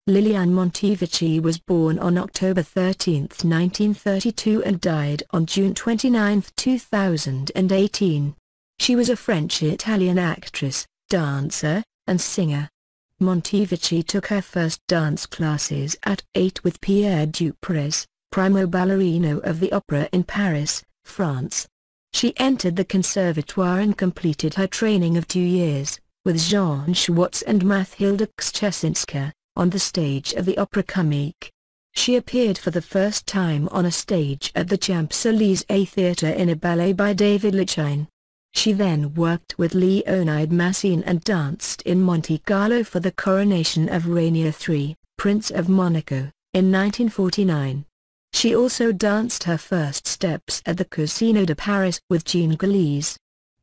Liliane Montevecchi was born on October 13, 1932 and died on June 29, 2018. She was a French-Italian actress, dancer, and singer. Montevecchi took her first dance classes at 8 with Pierre Duprez, primo ballerino of the Opera in Paris, France. She entered the conservatoire and completed her training of 2 years, with Jean Schwartz and Mathilda Kschesinska, on the stage of the Opera Comique. She appeared for the first time on a stage at the Champs-Élysées Theatre in a ballet by David Lichine. She then worked with Léonide Massine and danced in Monte Carlo for the coronation of Rainier III, Prince of Monaco, in 1949. She also danced her first steps at the Casino de Paris with Jean Galise.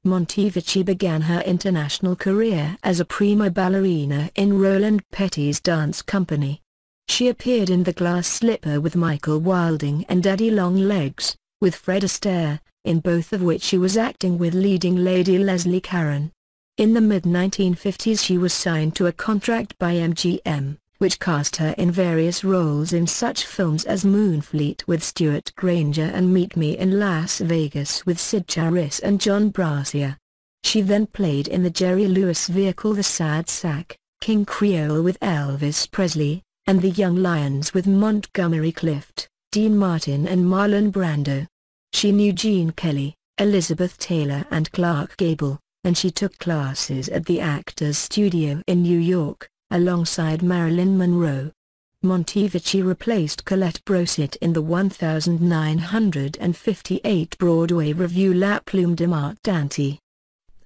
Montevecchi began her international career as a prima ballerina in Roland Petty's dance company. She appeared in The Glass Slipper with Michael Wilding and Daddy Longlegs, with Fred Astaire, in both of which she was acting with leading lady Leslie Caron. In the mid-1950s she was signed to a contract by MGM, which cast her in various roles in such films as Moonfleet with Stuart Granger and Meet Me in Las Vegas with Sid Charisse and John Brassia. She then played in the Jerry Lewis vehicle The Sad Sack, King Creole with Elvis Presley, and The Young Lions with Montgomery Clift, Dean Martin and Marlon Brando. She knew Gene Kelly, Elizabeth Taylor and Clark Gable, and she took classes at the Actors Studio in New York, alongside Marilyn Monroe. Montevecchi replaced Colette Brossett in the 1958 Broadway revue La Plume de Marc Dante.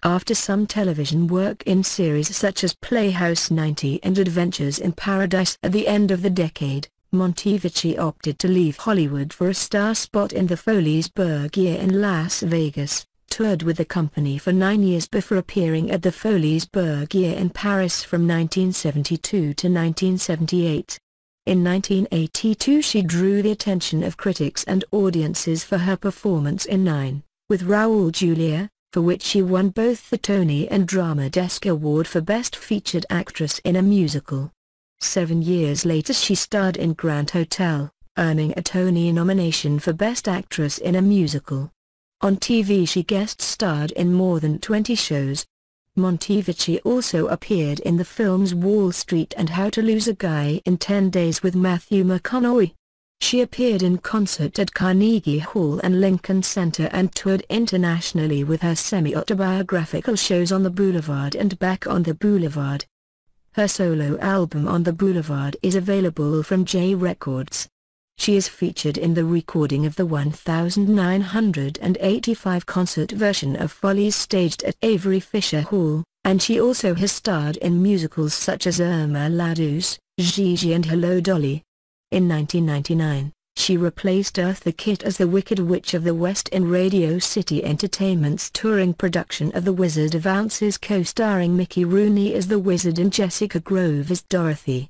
After some television work in series such as Playhouse 90 and Adventures in Paradise at the end of the decade, Montevecchi opted to leave Hollywood for a star spot in the Folies-Berg year in Las Vegas, toured with the company for 9 years before appearing at the Folies-Berg year in Paris from 1972 to 1978. In 1982 she drew the attention of critics and audiences for her performance in Nine, with Raul Julia, for which she won both the Tony and Drama Desk Award for Best Featured Actress in a Musical. 7 years later she starred in Grand Hotel, earning a Tony nomination for Best Actress in a Musical. On TV she guest-starred in more than 20 shows. Montevecchi also appeared in the films Wall Street and How to Lose a Guy in 10 Days with Matthew McConaughey. She appeared in concert at Carnegie Hall and Lincoln Center and toured internationally with her semi-autobiographical shows On the Boulevard and Back on the Boulevard. Her solo album On the Boulevard is available from J Records. She is featured in the recording of the 1985 concert version of Follies staged at Avery Fisher Hall, and she also has starred in musicals such as Irma la Douce, Gigi and Hello Dolly. In 1999, she replaced Eartha Kitt as the Wicked Witch of the West in Radio City Entertainment's touring production of The Wizard of Ounces, co-starring Mickey Rooney as the Wizard and Jessica Grove as Dorothy.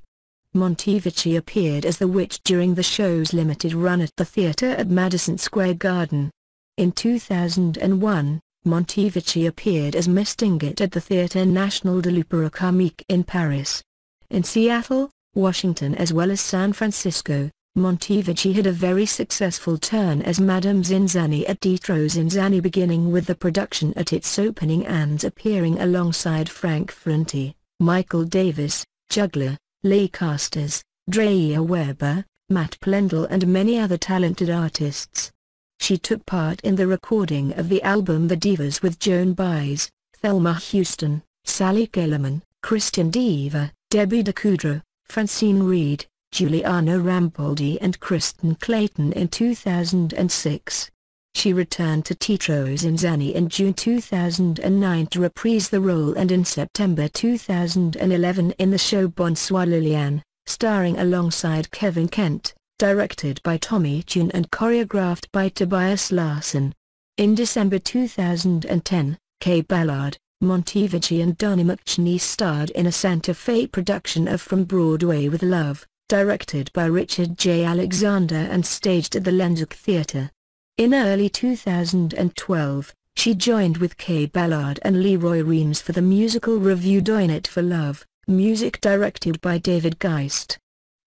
Montevecchi appeared as the witch during the show's limited run at the theatre at Madison Square Garden. In 2001, Montevecchi appeared as Miss Tingett at the Théâtre National de l'Opéra Comique in Paris. In Seattle, Washington as well as San Francisco, Montevecchi had a very successful turn as Madame Zinzanni at Teatro Zinzanni, beginning with the production at its opening and appearing alongside Frank Franti, Michael Davis, Juggler, Leigh Casters, Drea Weber, Matt Plendle and many other talented artists. She took part in the recording of the album The Divas with Joan Baez, Thelma Houston, Sally Kellerman, Christian Diva, Debbie DeCoudre, Francine Reed, Giuliano Rampoldi and Kristen Clayton in 2006. She returned to Teatro Zinzanni in June 2009 to reprise the role, and in September 2011 in the show Bonsoir Liliane, starring alongside Kevin Kent, directed by Tommy Tune and choreographed by Tobias Larson. In December 2010, Kay Ballard, Montevecchi and Donnie McChney starred in a Santa Fe production of From Broadway with Love, directed by Richard J. Alexander and staged at the Lenzook Theatre. In early 2012, she joined with Kay Ballard and Leroy Reams for the musical revue Doin' It for Love, music directed by David Geist.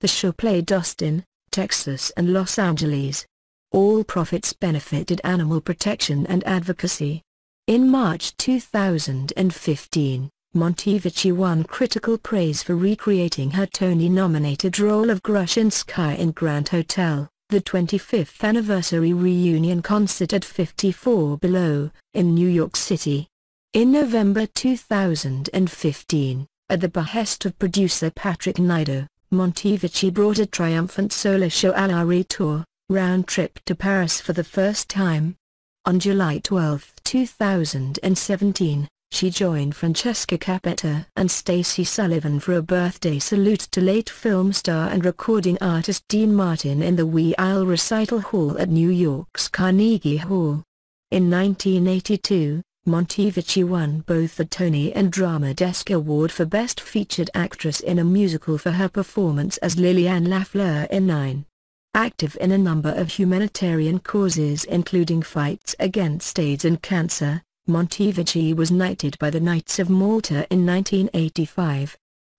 The show played Austin, Texas and Los Angeles. All profits benefited animal protection and advocacy. In March 2015, Montevecchi won critical praise for recreating her Tony-nominated role of Grushinskaya in Grand Hotel, the 25th anniversary reunion concert at 54 Below, in New York City. In November 2015, at the behest of producer Patrick Nido, Montevecchi brought a triumphant solo show à la retour, round trip to Paris for the first time. On July 12, 2017, she joined Francesca Capetta and Stacey Sullivan for a birthday salute to late film star and recording artist Dean Martin in the Wee Isle Recital Hall at New York's Carnegie Hall. In 1982, Montevecchi won both the Tony and Drama Desk Award for Best Featured Actress in a Musical for her performance as Liliane Lafleur in 9. Active in a number of humanitarian causes including fights against AIDS and cancer, Montevecchi was knighted by the Knights of Malta in 1985.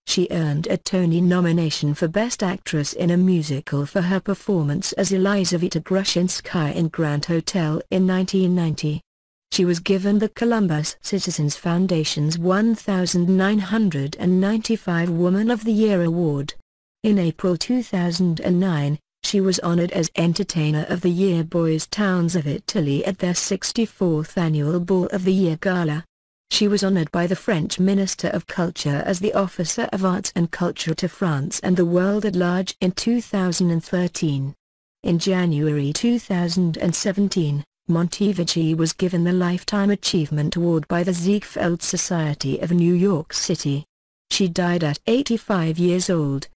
She earned a Tony nomination for Best Actress in a Musical for her performance as Elizaveta Grushinskaya in Grand Hotel in 1990. She was given the Columbus Citizens Foundation's 1995 Woman of the Year Award. In April 2009, she was honored as Entertainer of the Year Boys Towns of Italy at their 64th Annual Ball of the Year Gala. She was honored by the French Minister of Culture as the Officer of Arts and Culture to France and the world at large in 2013. In January 2017, Montevecchi was given the Lifetime Achievement Award by the Ziegfeld Society of New York City. She died at 85 years old.